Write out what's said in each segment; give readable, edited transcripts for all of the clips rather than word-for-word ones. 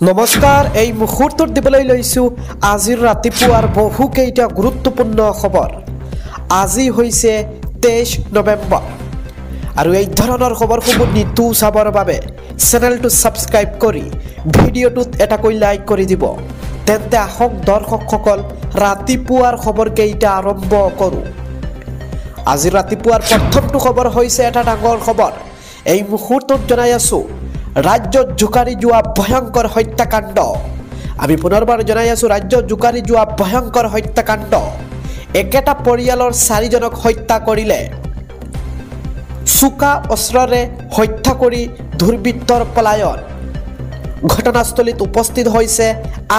নমস্কাৰ এই মুহূৰ্তত দিবলৈ লৈছো আজিৰ ৰাতিপুৱাৰ বহুকেইটা গুৰুত্বপূৰ্ণ খবৰ আজি হৈছে 23 নৱেম্বৰ আৰু এই ধৰণৰ খবৰসমূহ নিতৌ চাবৰ বাবে চেনেলটো সাবস্ক্ৰাইব কৰি ভিডিঅ'টোত এটাকৈ লাইক কৰি দিব তেন্তে আহক দৰ্শকসকল ৰাতিপুৱাৰ খবৰকেইটা আৰম্ভ কৰোঁ আজি ৰাতিপুৱাৰ প্ৰথমটো খবৰ হৈছে এটা ডাঙৰ খবৰ এই মুহূৰ্তত জনাই আছো ৰাজ্যত জুকাৰি যোৱা ভয়ংকৰ হত্যাকাণ্ড আমি পুনৰবাৰ জনাই আছো ৰাজ্যত জুকাৰি যোৱা ভয়ংকৰ হত্যাকাণ্ড একেটা পৰিয়ালৰ 4 জনক হত্যা কৰিলে সুকা অস্ত্ৰৰে হত্যা কৰি দুৰ্বৃত্তৰ পলায়ন ঘটনাস্থলীত উপস্থিত হৈছে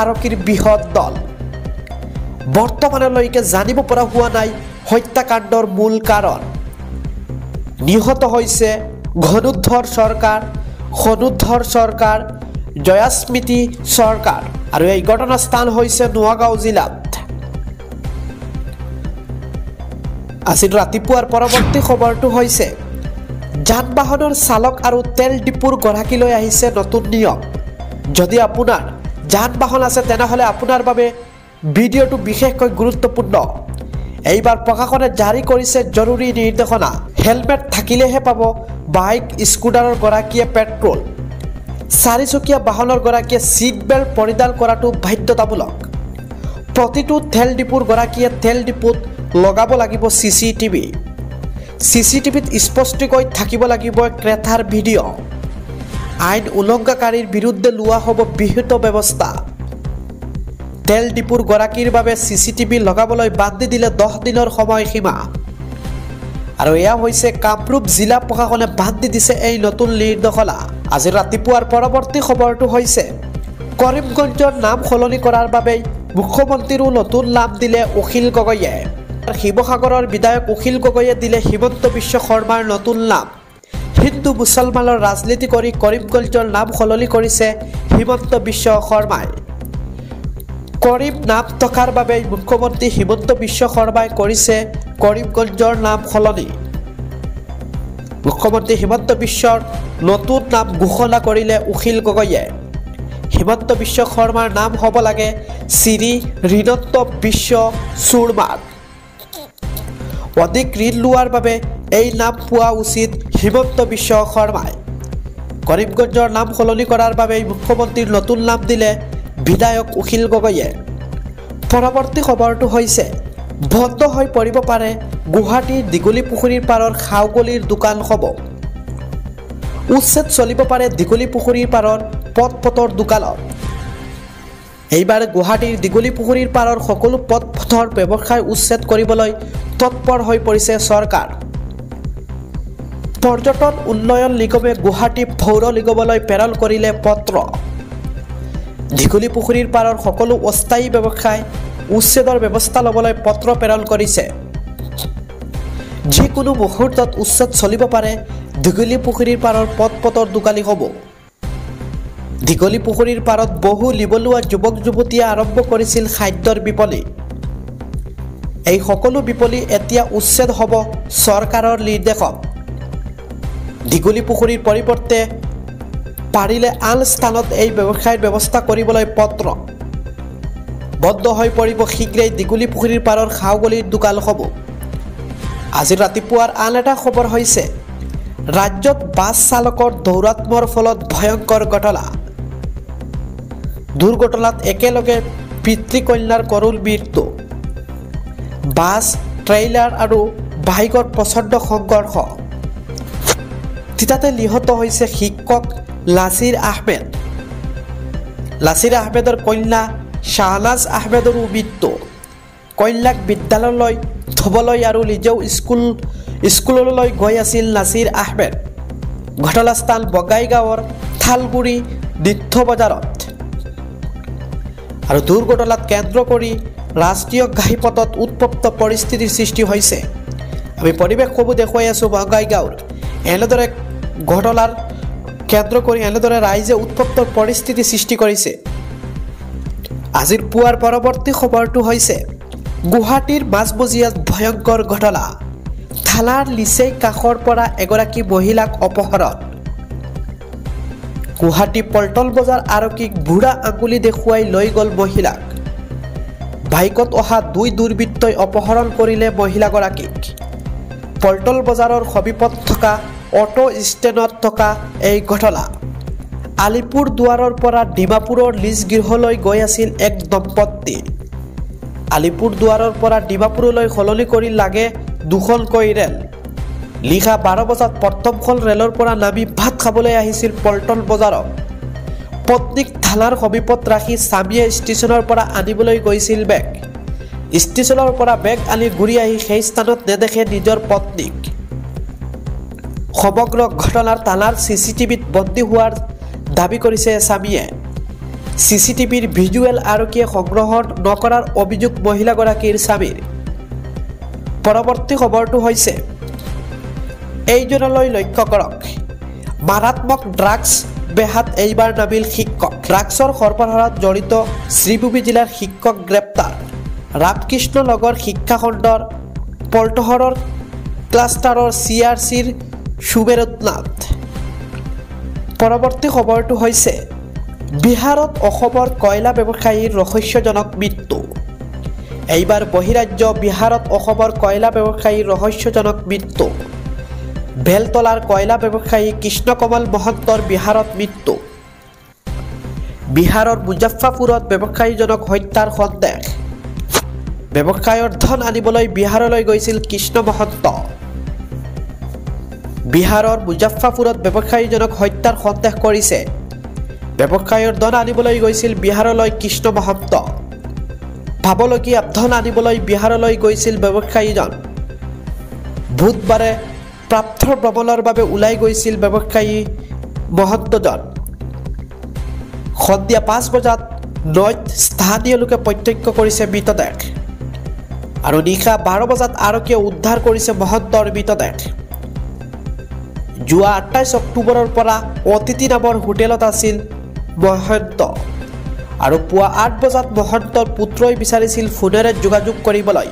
আৰক্ষীৰ বৃহৎ দল বৰ্তমানলৈকে জানিব পৰা হোৱা নাই হত্যাকাণ্ডৰ মূল কাৰণ নিহত হৈছে ঘনোদ্ধৰ সৰকাৰ জয়াস্মিতি সৰকাৰ আৰু এই ঘটনাস্থান হৈছে নোয়াগাঁও জিলাত আজি ৰাতিপুৱাৰ পৰৱৰ্তী খবৰটো হৈছে যান-বাহনৰ চালক আৰু তেল ডিপুৰ গৰাকীলৈ আহিছে নতুন নিয়ম যদি আপোনাৰ যান-বাহন আছে তেনেহলে আপোনাৰ বাবে ভিডিঅ'টো বিশেষকৈ গুৰুত্বপূৰ্ণ এইবাৰ প্ৰশাসনে জাৰি কৰিছে জৰুৰী নিৰ্দেশনা হেলমেট থাকিলেহে পাব বাইক স্কুটাৰৰ গৰাকীয়ে পেট্ৰল 4 চকীয়া বাহনৰ গৰাকীয়ে সিট বেল্ট পৰিধান কৰাটো বাধ্যতামূলক প্ৰতিটো তেল ডিপুৰ গৰাকীয়ে তেল ডিপুত লগাব লাগিব চিচিটিভিত স্পষ্টকৈ থাকিব লাগিব ক্ৰেতাৰ ভিডিঅ' আইন উলংঘনকাৰীৰ বিৰুদ্ধে লোৱা হ'ব বিহিত ব্যৱস্থা তেল ডিপুৰ গৰাকীৰ বাবে চিচিটিভি লগাবলৈ বান্ধি দিলে 10 দিনৰ সময়সীমা আৰু এয়া হৈছে কামৰূপ জিলা প্ৰশাসনে বান্ধি দিছে এই নতুন নিৰ্দেশনা আজি ৰাতিপুৱাৰ পৰৱৰ্তী খবৰটো হৈছে কৰিমগঞ্জৰ নাম সলনি কৰাৰ বাবে মুখ্যমন্ত্ৰীৰো নতুন নাম দিলে অখিল গগৈয়ে শিৱসাগৰৰ বিধায়ক অখিল গগৈয়ে দিলে হিমন্ত বিশ্ব শৰ্মাৰ নতুন নাম হিন্দু মুছলমানৰ ৰাজনীতি কৰি কৰিমগঞ্জৰ নাম সলনি কৰিছে হিমন্ত বিশ্ব শৰ্মাই কৰিম নাম থকাৰ বাবে মুখ্যমন্ত্ৰী হিমন্ত বিশ্ব শৰ্মাই কৰিছে কৰিমগঞ্জৰ নাম সলনি মুখ্যমন্ত্ৰী হিমন্ত বিশ্বৰ নতুন নাম ঘোষণা কৰিলে অখিল গগৈয়ে হিমন্ত বিশ্ব শৰ্মাৰ নাম হ'ব লাগে শ্ৰী হিমন্ত বিশ্ব শৰ্মা অধিক ঋণ লোৱাৰ বাবে এই নাম পোৱা উচিত হিমন্ত বিশ্ব শৰ্মাই কৰিমগঞ্জৰ নাম সলনি কৰাৰ বাবে মুখ্যমন্ত্ৰীৰ নতুন নাম দিলে বিধায়ক অখিল গগৈয়ে পৰৱৰ্তী খবৰটো হৈছে বন্ধ হৈ পৰিব পাৰে গুৱাহাটীৰ দীঘলী পুখুৰীৰ পাৰৰ খাওগলিৰ দোকান হ'ব উচ্ছেদ চলিব পাৰে দীঘলী পুখুৰীৰ পাৰৰ পথৰ দোকানত এইবাৰ গুৱাহাটীৰ দীঘলী পুখুৰীৰ পাৰৰ সকলো পথৰ ব্যৱসায় উচ্ছেদ কৰিবলৈ তৎপৰ হৈ পৰিছে চৰকাৰ পৰ্যটন উন্নয়ন নিগমে গুৱাহাটী পৌৰ নিগমলৈ প্ৰেৰণ কৰিলে পত্ৰ দীঘলী পুখুৰীৰ পাৰৰ সকলো অস্থায়ী ব্যৱসায় উচ্ছেদৰ ব্যৱস্থা ল'বলৈ পত্ৰ প্ৰেৰণ কৰিছে যিকোনো মুহূৰ্তত উচ্ছেদ চলিব পাৰে দীঘলী পুখুৰীৰ পাৰৰ পথৰ দোকানী হ'ব দীঘলী পুখুৰীৰ পাৰত বহু লিবলুৱা যুৱক যুৱতীয়ে আৰম্ভ কৰিছিল খাদ্যৰ বিপণী এই সকলো বিপণী এতিয়া উচ্ছেদ হ'ব চৰকাৰৰ নিৰ্দেশত দীঘলী পুখুৰীৰ পৰিৱৰ্তে পাৰিলে আন স্থানত এই ব্যৱসায়ৰ ব্যৱস্থা কৰিবলৈ পত্ৰ বন্ধ হৈ পৰিব শীঘ্ৰেই দীঘলী পুখুৰীৰ পাৰৰ খাওগলিৰ দোকান হ'ব আজি ৰাতিপুৱাৰ আন এটা খবৰ হৈছে ৰাজ্যত বাছ চালকৰ দৌৰাত্মৰ ফলত ভয়ংকৰ ঘটনা দুৰ্ঘটনাত একেলগে পিতৃকন্যাৰ কৰুণ মৃত্যু বাছ ট্ৰেইলাৰ আৰু বাইকৰ প্ৰচণ্ড সংঘৰ্ষ তিতাতে নিহত হৈছে শিক্ষক লাছিৰ আহমেদৰ কন্যা শাহনাজ আহমেদৰো মৃত্যু কন্যাক বিদ্যালয়লৈ থ'বলৈ আৰু নিজেও স্কুললৈ গৈ আছিল নাছিৰ আহমেদ ঘটনাস্থান বগাইগাঁৱৰ থালগুৰি নিত্য বজাৰত আৰু দুৰ্ঘটনাক কেন্দ্ৰ কৰি ৰাষ্ট্ৰীয় ঘাইপথত উত্তপ্ত পৰিস্থিতিৰ সৃষ্টি হৈছে আমি পৰিৱেশসমূহ দেখুৱাই আছোঁ বগাইগাঁৱৰ এনেদৰে ঘটনাৰ কেন্দ্ৰ কৰি এনেদৰে ৰাইজে উত্তপ্ত পৰিস্থিতি সৃষ্টি কৰিছে আজিৰ পুৱাৰ পৰৱৰ্তী খবৰটো হৈছে গুৱাহাটীৰ মাজমজিয়াত ভয়ংকৰ ঘটনা থানাৰ লিচেই কাষৰ পৰা এগৰাকী মহিলাক অপহৰণ গুৱাহাটী পল্টন বজাৰ আৰক্ষীক বুঢ়া আঙুলি দেখুৱাই লৈ গ'ল মহিলাক বাইকত অহা 2 দুৰ্বৃত্তই অপহৰণ কৰিলে মহিলাগৰাকীক পল্টন বজাৰৰ সমীপত থকা অটো ষ্টেণ্ডত থকা এই ঘটনা আলিপুৰ দুৱাৰৰ পৰা ডিমাপুৰৰ লিজ গৃহলৈ গৈ আছিল এক দম্পতি আলিপুৰ দুৱাৰৰ পৰা ডিমাপুৰলৈ সলনি কৰি লাগে দুখনকৈ ৰেল লিখা 12 বজাত প্ৰথমখন ৰেলৰ পৰা নামি ভাত খাবলৈ আহিছিল পল্টন বজাৰত পত্নীক থানাৰ সমীপত ৰাখি স্বামীয়ে ষ্টেচনৰ পৰা আনিবলৈ গৈছিল বেগ ষ্টেচনৰ পৰা বেগ আনি ঘূৰি আহি সেই স্থানত নেদেখে নিজৰ পত্নীক সমগ্ৰ ঘটনাৰ থানাৰ চিচিটিভিত বন্দী হোৱাৰ দাবী কৰিছে স্বামীয়ে চিচিটিভিৰ ভিজুৱেল আৰক্ষীয়ে সংগ্ৰহ নকৰাৰ অভিযোগ মহিলাগৰাকীৰ স্বামীৰ পৰৱৰ্তী খবৰটো হৈছে এইজনলৈ লক্ষ্য কৰক মাৰাত্মক ড্ৰাগছ বেহাত এইবাৰ নামিল শিক্ষক ড্ৰাগছৰ সৰবৰাহত জড়িত শ্ৰীভূমি জিলাৰ শিক্ষক গ্ৰেপ্তাৰ ৰামকৃষ্ণ নগৰ শিক্ষাখণ্ডৰ পল্টহৰৰ ক্লাষ্টাৰৰ CRCৰ সুমেৰত নাথ পৰৱৰ্তী খবৰটো হৈছে বিহাৰত অসমৰ কয়লা ব্যৱসায়ীৰ ৰহস্যজনক মৃত্যু এইবাৰ বহিৰাজ্য বিহাৰত অসমৰ কয়লা ব্যৱসায়ীৰ ৰহস্যজনক মৃত্যু বেলতলাৰ কয়লা ব্যৱসায়ী কৃষ্ণকমল মহন্তৰ বিহাৰত মৃত্যু বিহাৰৰ মুজাফ্ফৰপুৰত ব্যৱসায়ীজনক হত্যাৰ সন্দেহ ব্যৱসায়ৰ ধন আনিবলৈ বিহাৰলৈ গৈছিল কৃষ্ণ মহন্ত বিহাৰৰ মুজাফ্ফৰপুৰত ব্যৱসায়ীজনক হত্যাৰ সন্দেহ কৰিছে ব্যৱসায়ৰ ধন আনিবলৈ গৈছিল বিহাৰলৈ কৃষ্ণ মহন্ত ভাবলগীয়া ধন আনিবলৈ বিহাৰলৈ গৈছিল ব্যৱসায়ীজন বুধবাৰে প্ৰাপ্তৰ ভ্ৰমণৰ বাবে ওলাই গৈছিল ব্যৱসায়ী মহন্তজন সন্ধিয়া 5 বজাত নৈত স্থানীয় লোকে প্ৰত্যক্ষ কৰিছে মৃতদেহ আৰু নিশা 12 বজাত আৰক্ষীয়ে উদ্ধাৰ কৰিছে মহন্তৰ মৃতদেহ যোৱা 28 অক্টোবৰৰ পৰা অতিথি নামৰ হোটেলত আছিল মহন্ত আৰু পুৱা 8 বজাত মহন্তৰ পুত্ৰই বিচাৰিছিল ফোনেৰে যোগাযোগ কৰিবলৈ